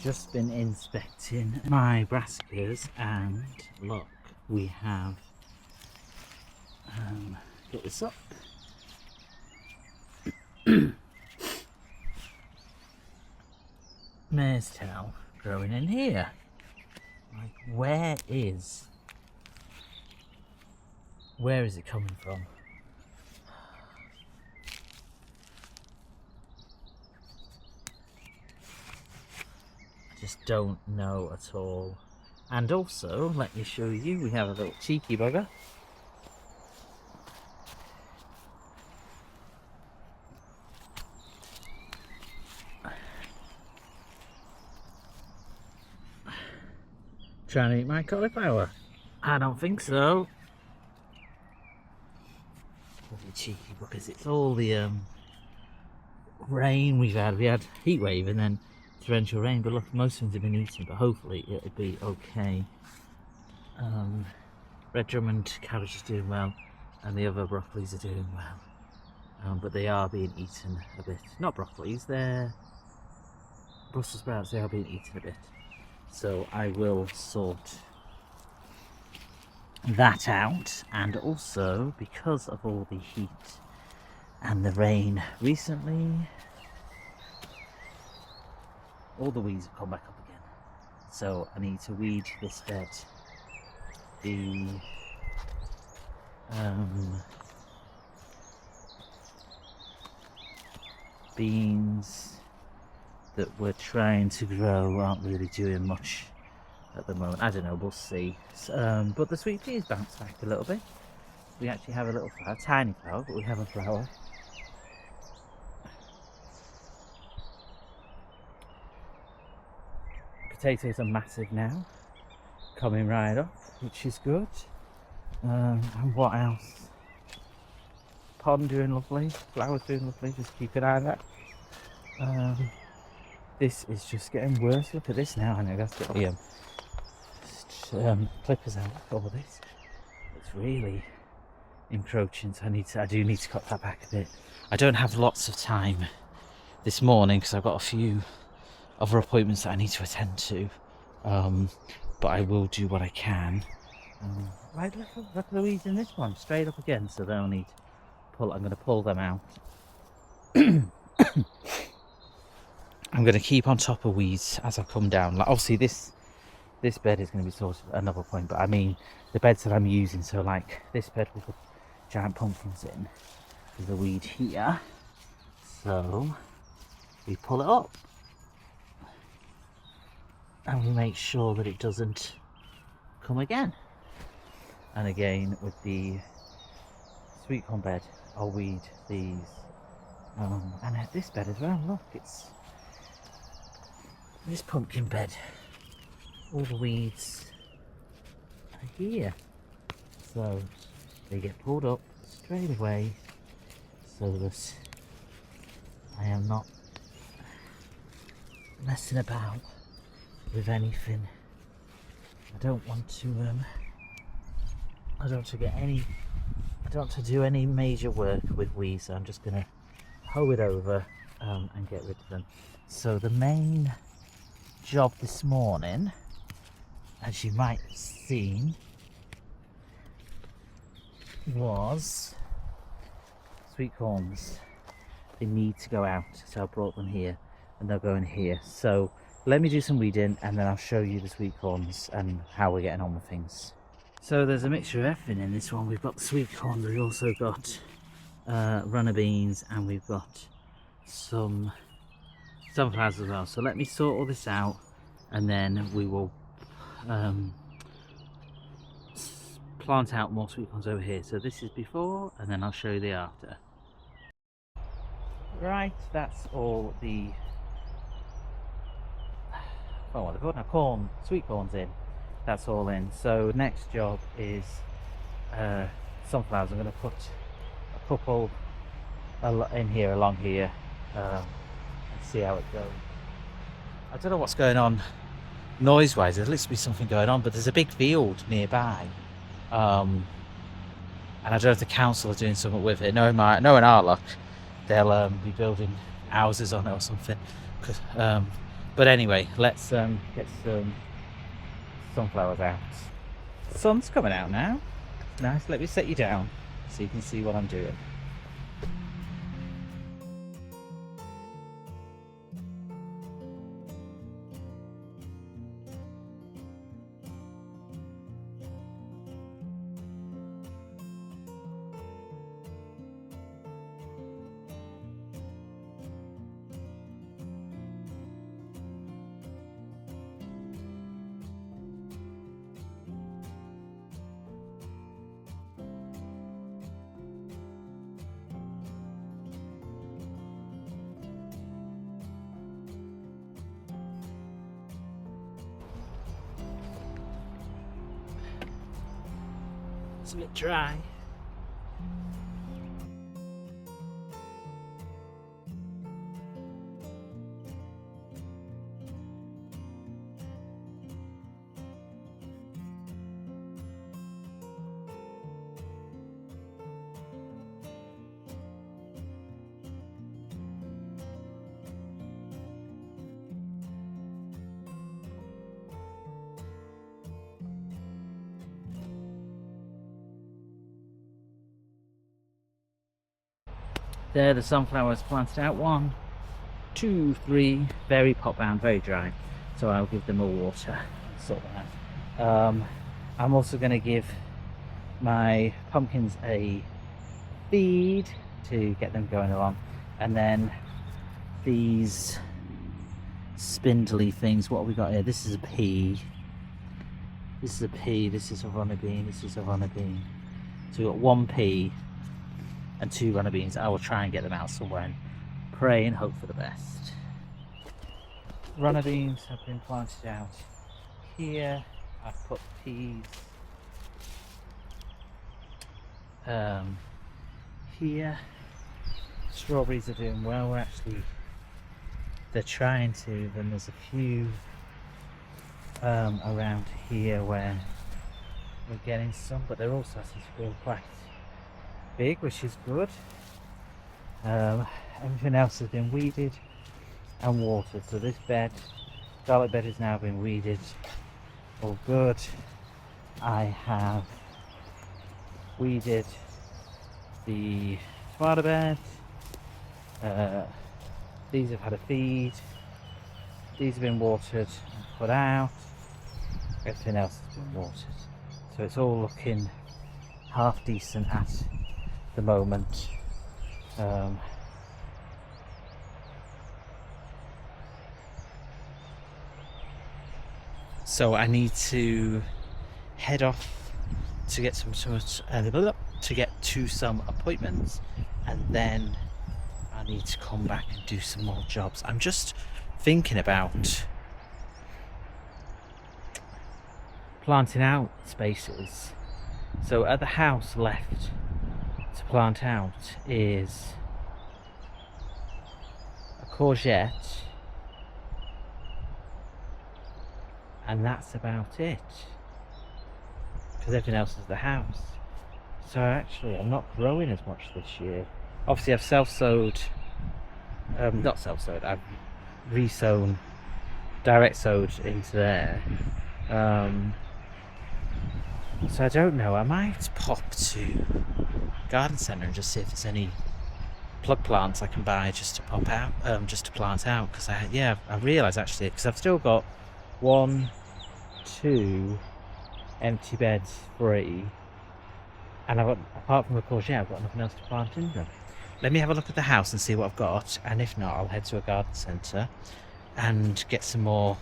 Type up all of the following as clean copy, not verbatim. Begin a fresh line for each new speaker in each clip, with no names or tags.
just been inspecting my brassicas and look, we have got this up. Mare's tail growing in here. Like, where is it coming from? I just don't know at all. And also, let me show you, we have a little cheeky bugger. Trying to eat my cauliflower? I don't think so. Bloody cheeky buggers. It's all the rain we've had. We had heat wave and then torrential rain, but look, most things have been eaten, but hopefully it'll be okay. Red Drummond cabbage is doing well, and the other broccolis are doing well. But they are being eaten a bit. Not broccolis, they're Brussels sprouts, they are being eaten a bit. So I will sort that out, and also because of all the heat and the rain recently, all the weeds have come back up again. So I need to weed this bed. The beans that we're trying to grow aren't really doing much at the moment. I don't know, we'll see. But the sweet peas bounced back a little bit. We actually have a little flower, tiny flower, but we have a flower. Potatoes are massive now, coming right up, which is good. And what else? Pond doing lovely, flowers doing lovely, just keep an eye on that. This is just getting worse. Look at this now. I know that's got the clippers out over this. It's really encroaching, so I do need to cut that back a bit. I don't have lots of time this morning because I've got a few other appointments that I need to attend to. But I will do what I can. Right, look at the weeds in this one, straight up again. So they'll need pull. I'm going to pull them out. I'm going to keep on top of weeds as I come down. Like, obviously this bed is going to be sort of another point, but I mean the beds that I'm using. So like this bed with the giant pumpkins in, there's a weed here. So we pull it up and we make sure that it doesn't come again. And again with the sweet corn bed, I'll weed these. And at this bed as well, look, it's this pumpkin bed, all the weeds are here, so they get pulled up straight away so that I am not messing about with anything. I don't want to do any major work with weeds, so I'm just gonna hoe it over and get rid of them. So the main job this morning, as you might have seen, was sweet corns. They need to go out, so I brought them here and they'll go in here. So let me do some weeding and then I'll show you the sweet corns and how we're getting on with things. So there's a mixture of everything in this one. We've got the sweet corn, we've also got runner beans, and we've got some sunflowers as well. So let me sort all this out and then we will plant out more sweet corns over here. So this is before and then I'll show you the after. Right, that's all the what they're called now, sweet corns in. That's all in. So next job is sunflowers. I'm going to put a couple in here, along here, and see how it goes. I don't know what's going on noise wise. There looks to be something going on, but there's a big field nearby, and I don't know if the council are doing something with it. Knowing our luck, they'll be building houses on it or something, because But anyway, let's get some sunflowers out. The sun's coming out now. Nice. Let me set you down so you can see what I'm doing. It's a bit dry. There, the sunflowers planted out. 1, 2, 3. Very pot bound, very dry. So I'll give them more water. Sort that. I'm also going to give my pumpkins a feed to get them going along. And then these spindly things. What have we got here? This is a pea. This is a pea. This is a runner bean. This is a runner bean. So we've got 1 pea and 2 runner beans. I will try and get them out somewhere and pray and hope for the best. Runner beans have been planted out here. I've put peas here. Strawberries are doing well. They're trying to. Then there's a few around here where we're getting some, but they're all starting to grow quite big, which is good. Everything else has been weeded and watered. So this garlic bed has now been weeded. All good. I have weeded the tomato bed. These have had a feed. These have been watered and put out. Everything else has been watered. So it's all looking half decent at the moment. So I need to head off to get to get to some appointments, and then I need to come back and do some more jobs. I'm just thinking about planting out spaces. So at the house left to plant out is a courgette, and that's about it, because everything else is the house. So actually I'm not growing as much this year. Obviously I've self-sowed, not self-sowed, I've re-sown, direct sowed into there. So I don't know, I might pop to garden centre and just see if there's any plug plants I can buy just to pop out, just to plant out, because I realised actually, because I've still got 1, 2 empty beds free, and I've got, apart from the courgette, I've got nothing else to plant in them. Let me have a look at the house and see what I've got, and if not, I'll head to a garden centre and get some more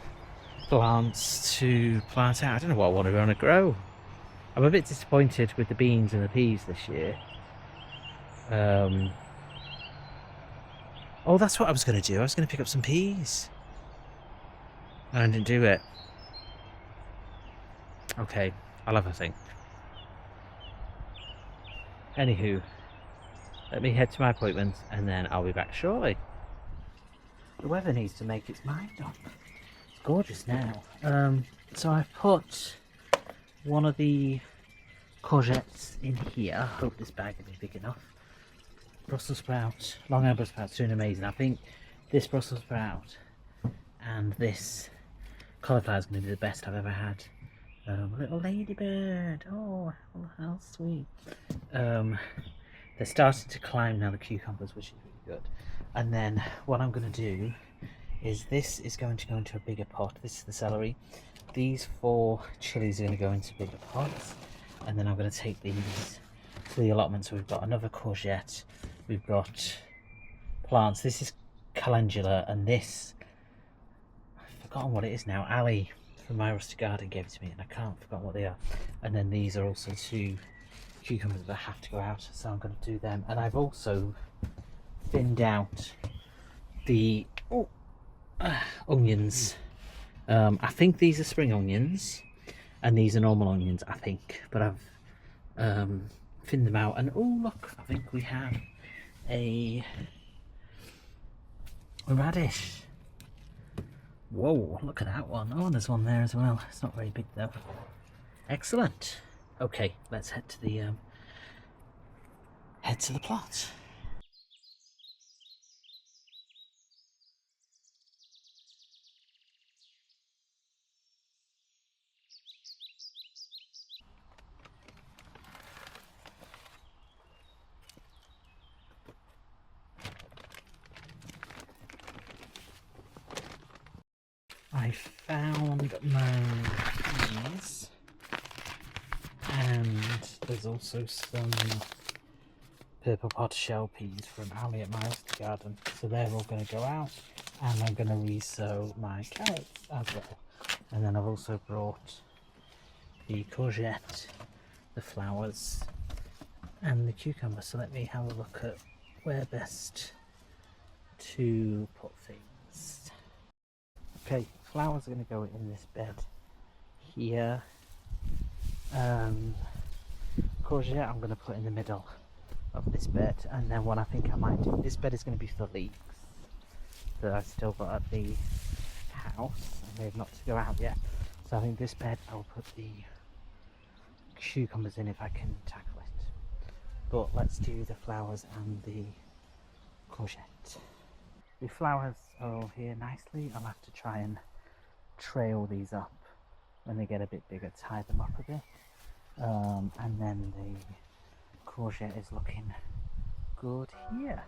plants to plant out. I don't know what I want to grow. I'm a bit disappointed with the beans and the peas this year. Oh, that's what I was going to do. I was going to pick up some peas, and I didn't do it. Okay, I'll have a think. Anywho, let me head to my appointment and then I'll be back shortly. The weather needs to make its mind up. It's gorgeous now. So I've put one of the courgettes in here. I hope this bag will be big enough. Brussels sprout, long-hand Brussels sprouts doing amazing. I think this Brussels sprout And this cauliflower is going to be the best I've ever had. Little ladybird, oh how sweet. They're starting to climb now, the cucumbers, which is really good. And then what I'm going to do is this is going to go into a bigger pot. This is the celery. These 4 chilies are going to go into bigger pots, and then I'm going to take these to the allotment. So we've got another courgette, we've got plants. This is calendula, and this, I've forgotten what it is now. Ali from My Rustic Garden gave it to me, and I can't forget what they are. And then these are also 2 cucumbers that have to go out, so I'm going to do them. And I've also thinned out the onions. I think these are spring onions and these are normal onions, I think, but I've thinned them out. And oh look, I think we have a radish. Whoa, look at that one. Oh, there's one there as well. It's not very big though. Excellent. Okay, let's head to the plot. I found my peas, and there's also some purple pot shell peas from Ali at My Rustic Garden, so they're all going to go out, and I'm going to re-sow my carrots as well. And then I've also brought the courgette, the flowers, and the cucumber. So let me have a look at where best to put things. Okay, flowers are going to go in this bed here. Courgette I'm going to put in the middle of this bed, and then what I think I might do, this bed is going to be for the leeks that I've still got at the house and they've not to go out yet. So I think this bed I'll put the cucumbers in if I can tackle it. But let's do the flowers and the courgette. The flowers are all here nicely. I'll have to try and trail these up when they get a bit bigger, tie them up a bit. And then the courgette is looking good here.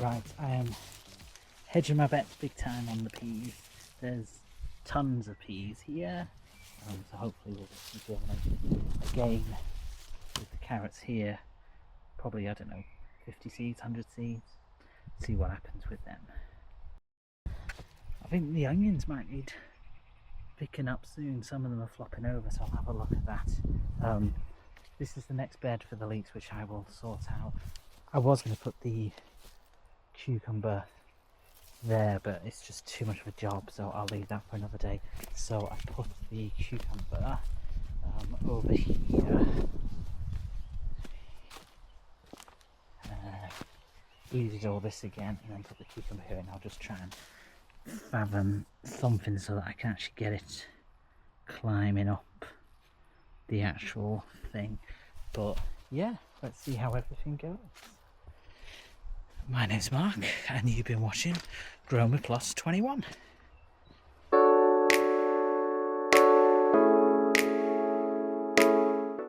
Right, I am hedging my bets big time on the peas. There's tons of peas here, so hopefully we'll get some germination. Again, with the carrots here, probably, I don't know, 50 seeds, 100 seeds. See what happens with them. I think the onions might need picking up soon. Some of them are flopping over, so I'll have a look at that. This is the next bed for the leeks, which I will sort out. I was going to put the cucumber there, but it's just too much of a job, so I'll leave that for another day. So I put the cucumber over here. Weeded all this again, and then put the cucumber here, and I'll just try and fathom something so that I can actually get it climbing up the actual thing. But yeah, let's see how everything goes. My name's Mark, and you've been watching Growing with Plus 21.